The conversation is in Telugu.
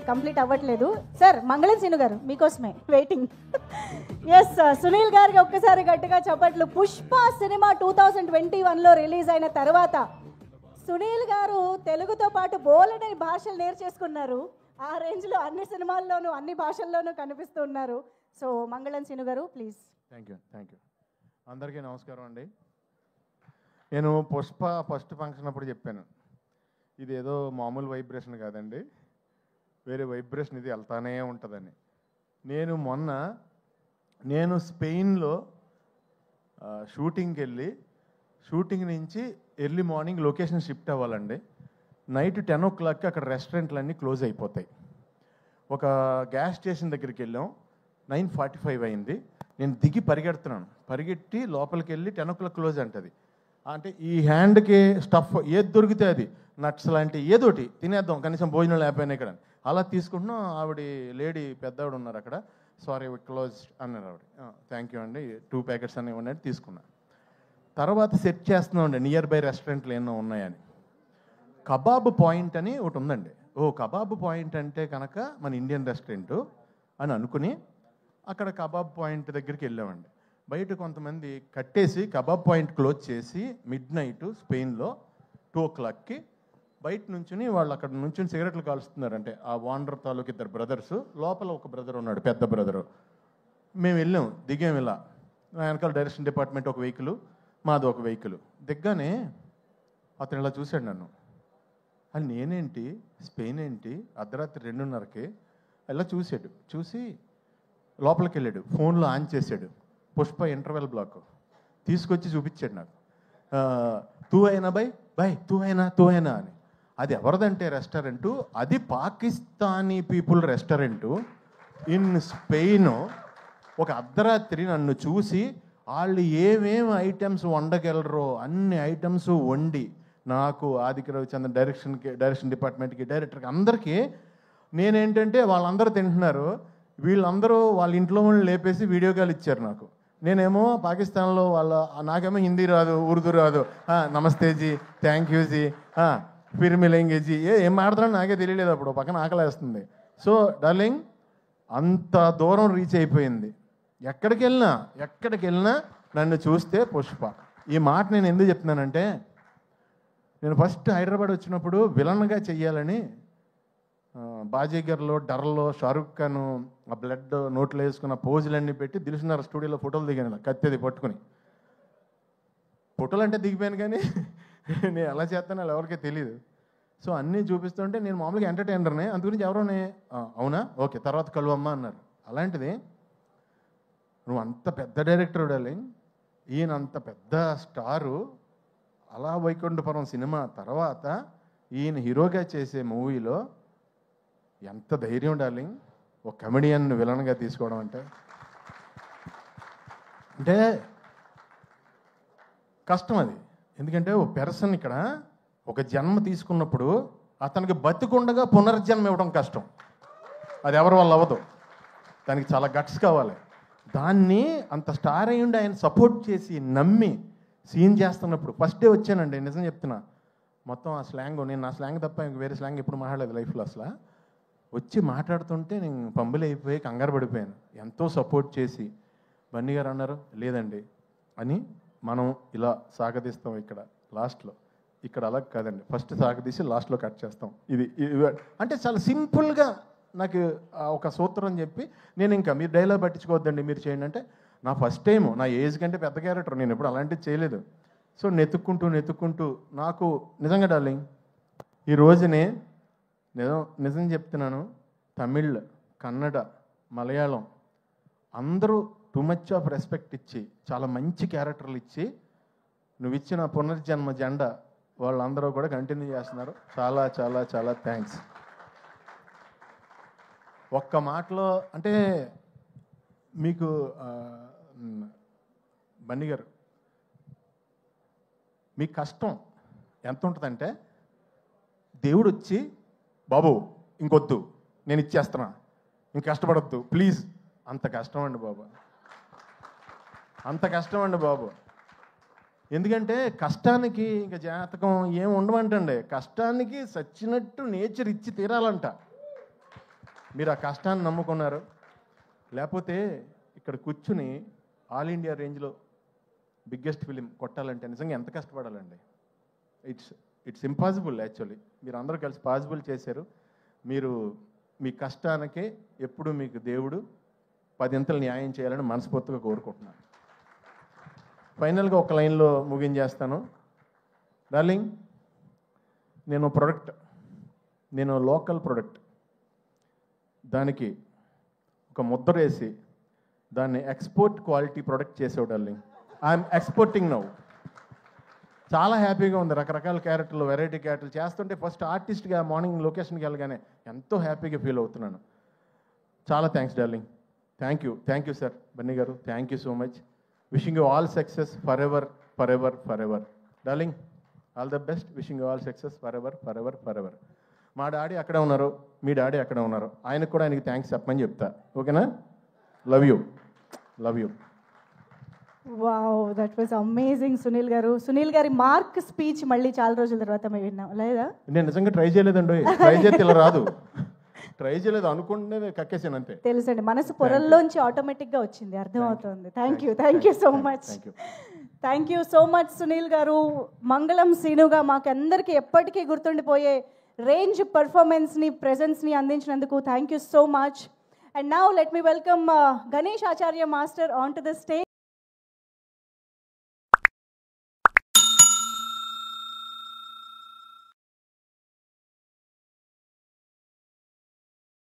కంప్లీట్ అవ్వట్లేదు. సార్ మంగళం సీను గారు మీకోసమే వెయిటింగ్. ఎస్ సునీల్ గారికి ఒక్కసారి గట్టిగా చెప్పట్లు. పుష్ప సినిమా 2021లో రిలీజ్ అయిన తర్వాత సునీల్ గారు తెలుగుతో పాటు బోలెడని భాషలు నేర్చేసుకున్నారు. ఆ రేంజ్లో అన్ని సినిమాల్లోనూ అన్ని భాషల్లోనూ కనిపిస్తూ ఉన్నారు. సో మంగళం సీను గారు ప్లీజ్. Thank you. అందరికీ నమస్కారం అండి. నేను పుష్ప ఫస్ట్ ఫంక్షన్ అప్పుడు చెప్పాను, ఇది ఏదో మామూలు వైబ్రేషన్ కాదండి, వేరే వైబ్రేషన్ ఇది వెళ్తానే ఉంటుందని. నేను స్పెయిన్లో షూటింగ్కి వెళ్ళి షూటింగ్ నుంచి ఎర్లీ మార్నింగ్ లొకేషన్ షిఫ్ట్ అవ్వాలండి. నైట్ 10 o'clockకి అక్కడ రెస్టారెంట్లన్నీ క్లోజ్ అయిపోతాయి. ఒక గ్యాస్ స్టేషన్ దగ్గరికి వెళ్ళాం, 9:45 అయింది. నేను దిగి పరిగెట్టి లోపలికి వెళ్ళి 10 o'clock క్లోజ్ అంటది. అంటే ఈ హ్యాండ్కి స్టఫ్ ఏది దొరికితే అది నట్స్ లాంటి ఏదోటి తినేద్దాం, కనీసం భోజనం లేకపోయినా ఇక్కడ అలా తీసుకుంటున్నాం. ఆవిడ లేడీ పెద్దవాడు ఉన్నారు అక్కడ, సారీ క్లోజ్ అన్నారు ఆవిడ. థ్యాంక్ యూ అండి, 2 ప్యాకెట్స్ అని ఇవ్వండి తీసుకున్నా. తర్వాత సెట్ చేస్తున్నాం అండి నియర్ బై రెస్టారెంట్లు ఏమో ఉన్నాయని. కబాబ్ పాయింట్ అని ఒకటి ఉందండి. కబాబ్ పాయింట్ అంటే కనుక మన ఇండియన్ రెస్టారెంట్ అని అనుకుని అక్కడ కబాబ్ పాయింట్ దగ్గరికి వెళ్ళామండి. బయట కొంతమంది కట్టేసి కబాబ్ పాయింట్ క్లోజ్ చేసి midnight స్పెయిన్లో 2 o'clockకి బయట నుంచుని వాళ్ళు అక్కడ నుంచి సిగరెట్లు కాలుస్తున్నారంటే ఆ ఓనర్ తాలూకు 2 brothers, లోపల ఒక బ్రదర్ ఉన్నాడు పెద్ద బ్రదరు. మేము వెళ్ళాం, దిగాం. ఇలా వెనకాల డైరెక్షన్ డిపార్ట్మెంట్ ఒక వెహికల్, మాది ఒక వెహికల్. దిగ్గానే అతను ఇలా చూశాడు నన్ను. అది నేనేంటి, స్పెయిన్ ఏంటి, అర్ధరాత్రి 2:30కి ఇలా చూసి లోపలికి వెళ్ళాడు. ఫోన్లో ఆన్ చేశాడు, పుష్ప ఇంటర్వెల్ బ్లాక్ తీసుకొచ్చి చూపించాడు నాకు. తూ అయినా బై తూ అయినా అని. అది ఎవరిదంటే రెస్టారెంటు, అది Pakistani people restaurant in Spain. ఒక అర్ధరాత్రి నన్ను చూసి వాళ్ళు ఏమేమి ఐటమ్స్ వండగలరో అన్ని ఐటమ్స్ వండి నాకు, ఆదిత్య రవిచంద్రన్ డైరెక్షన్ డిపార్ట్మెంట్కి, డైరెక్టర్కి, అందరికీ నేనేంటంటే వాళ్ళందరూ తింటున్నారు, వీళ్ళందరూ వాళ్ళ ఇంట్లో వాళ్ళు లేపేసి వీడియో కాల్ ఇచ్చారు నాకు. నేనేమో పాకిస్తాన్లో నాకేమో హిందీ రాదు, ఉర్దూ రాదు. నమస్తే G, thank you G, Phir మిలేంగే G, ఏం మాట్లాడుతున్నా నాకే తెలియలేదు. అప్పుడు పక్కన ఆకలేస్తుంది. సో డార్లింగ్ అంత దూరం రీచ్ అయిపోయింది. ఎక్కడికి వెళ్ళినా నన్ను చూస్తే పుష్ప. ఈ మాట నేను ఎందుకు చెప్తున్నానంటే, నేను ఫస్ట్ హైదరాబాద్ వచ్చినప్పుడు విలన్గా చెయ్యాలని బాజీగర్లో డర్లో షారుఖ్ ఖాన్ ఆ బ్లడ్ నోట్లో వేసుకున్న పోజులన్నీ పెట్టి దిల్సుఖ్నగర్ స్టూడియోలో ఫోటోలు దిగాను, కత్తెది పట్టుకుని. ఫోటోలు అంటే దిగిపోయాను కానీ నేను ఎలా చేస్తానో ఎవరికీ తెలియదు. సో అన్నీ చూపిస్తుంటే నేను మామూలుగా ఎంటర్టైనర్నే, అందుగురించి ఎవరోనే అవునా ఓకే తర్వాత కలువమ్మ అన్నారు. అలాంటిది నువ్వు అంత పెద్ద డైరెక్టర్ డార్లింగ్, ఈయన అంత పెద్ద స్టారు, అలా వైకుంఠపురం సినిమా తర్వాత ఈయన హీరోగా చేసే మూవీలో ఎంత ధైర్యం డార్లింగ్, ఒక కమెడియన్ విలన్గా తీసుకోవడం అంటే కష్టం అది. ఎందుకంటే ఒక పెర్సన్ ఇక్కడ ఒక జన్మ తీసుకున్నప్పుడు అతనికి బతికుండగా పునర్జన్మ ఇవ్వడం కష్టం. అది ఎవరి వల్ల అవ్వదు, దానికి చాలా గట్స్ కావాలి. దాన్ని అంత స్టార్ అయ్యుండి ఆయన సపోర్ట్ చేసి నమ్మి సీన్ చేస్తున్నప్పుడు ఫస్ట్ డే వచ్చానండి, నిజం చెప్తున్నా. మొత్తం ఆ స్లాంగ్, నేను నా స్లాంగ్ తప్ప ఇంక వేరే స్లాంగ్ ఎప్పుడు మాట్లాడలేదు లైఫ్లో. అసలు వచ్చి మాట్లాడుతుంటే నేను పంబులు అయిపోయి కంగారు పడిపోయాను. ఎంతో సపోర్ట్ చేసి బన్నీ గారు అన్నారు లేదండి అని, మనం ఇలా సాగదీస్తాం ఇక్కడ లాస్ట్లో. ఇక్కడ అలా కాదండి, ఫస్ట్ సాగదీసి లాస్ట్లో కట్ చేస్తాం. ఇది అంటే చాలా సింపుల్గా నాకు ఒక సూత్రం చెప్పి, నేను ఇంకా మీరు డైలాగ్ పట్టించుకోవద్దండి మీరు చేయండి అంటే, నా ఫస్ట్ టైం, నా ఏజ్ కంటే పెద్ద క్యారెక్టర్, నేను ఎప్పుడు అలాంటివి చేయలేదు. సో నెతుక్కుంటూ నాకు నిజంగా డార్లింగ్ ఈ రోజునే నిజం చెప్తున్నాను, తమిళ్, కన్నడ, మలయాళం అందరూ టూ మచ్ ఆఫ్ రెస్పెక్ట్ ఇచ్చి చాలా మంచి క్యారెక్టర్లు ఇచ్చి నువ్వు ఇచ్చిన పునర్జన్మ జెండా వాళ్ళందరూ కూడా కంటిన్యూ చేస్తున్నారు. చాలా చాలా చాలా థ్యాంక్స్. ఒక్క మాటలో అంటే మీకు బన్నీ గారు, మీ కష్టం ఎంత ఉంటుందంటే, దేవుడు వచ్చి బాబు ఇంకొద్దు నేను ఇచ్చేస్తున్నా, ఇంక కష్టపడొద్దు ప్లీజ్, అంత కష్టం అండి బాబు, అంత కష్టం అండి బాబు. ఎందుకంటే కష్టానికి ఇంకా జాతకం ఏం ఉండమంటండి, కష్టానికి సచ్చినట్టు నేచర్ ఇచ్చి తీరాలంట. మీరు ఆ కష్టాన్ని నమ్ముకున్నారు. లేకపోతే ఇక్కడ కూర్చుని ఆల్ ఇండియా రేంజ్లో బిగ్గెస్ట్ ఫిలిం కొట్టాలంటే నిజంగా ఎంత కష్టపడాలండి. It's impossible actually. మీరు అందరూ కలిసి పాసిబుల్ చేశారు. మీరు మీ కష్టానికే ఎప్పుడు మీకు దేవుడు 10 ఇంతలు న్యాయం చేయాలని మనస్ఫూర్తిగా కోరుకుంటున్నాను. ఫైనల్గా ఒక లైన్లో ముగించేస్తాను. డార్లింగ్, నేను లోకల్ ప్రొడక్ట్, దానికి ఒక ముద్ర వేసి దాన్ని ఎక్స్పోర్ట్ క్వాలిటీ ప్రొడక్ట్ చేసావు డార్లింగ్. I'm exporting now. చాలా హ్యాపీగా ఉంది. రకరకాల క్యారెక్టర్లు, వెరైటీ క్యారెక్టర్లు చేస్తుంటే ఫస్ట్ ఆర్టిస్ట్గా మార్నింగ్ లొకేషన్కి వెళ్ళగానే ఎంతో హ్యాపీగా ఫీల్ అవుతున్నాను. చాలా thanks darling. Thank you sir Bunny గారు. Thank you so much. Wishing you all success forever forever forever. Darling, all the best. Wishing you all success forever forever forever. మా డాడీ అక్కడే ఉన్నారు, మీ డాడీ అక్కడే ఉన్నారు. ఆయనకు కూడా ఆయనకి థ్యాంక్స్ చెప్పమని చెప్తా. ఓకేనా? Love you. Wow, that was amazing Sunil గారు. సునీల్ గారి మార్క్ స్పీచ్ మళ్ళీ చాలా రోజుల తర్వాత మేము విన్నాం లేదా? నేను నిజంగా ట్రై చేయలేదండి. ట్రై చేస్తే ఇలా రాదు. ట్రై చేయలేదు, అనుకుంటే కక్కేసాను అంతే. తెలుసండి, మనసు పొరల్లోంచి ఆటోమేటిక్గా వచ్చింది, అర్థమవుతుంది. Thank you so much. Thank you so much Sunil గారు. మంగళం సీనుగా మాకందరికీ ఎప్పటికీ గుర్తుండిపోయే రేంజ్ పర్ఫార్మెన్స్ని, ప్రెజెన్స్ని అందించినందుకు thank you so much. And now let me welcome Ganesh Acharya Master onto the stage.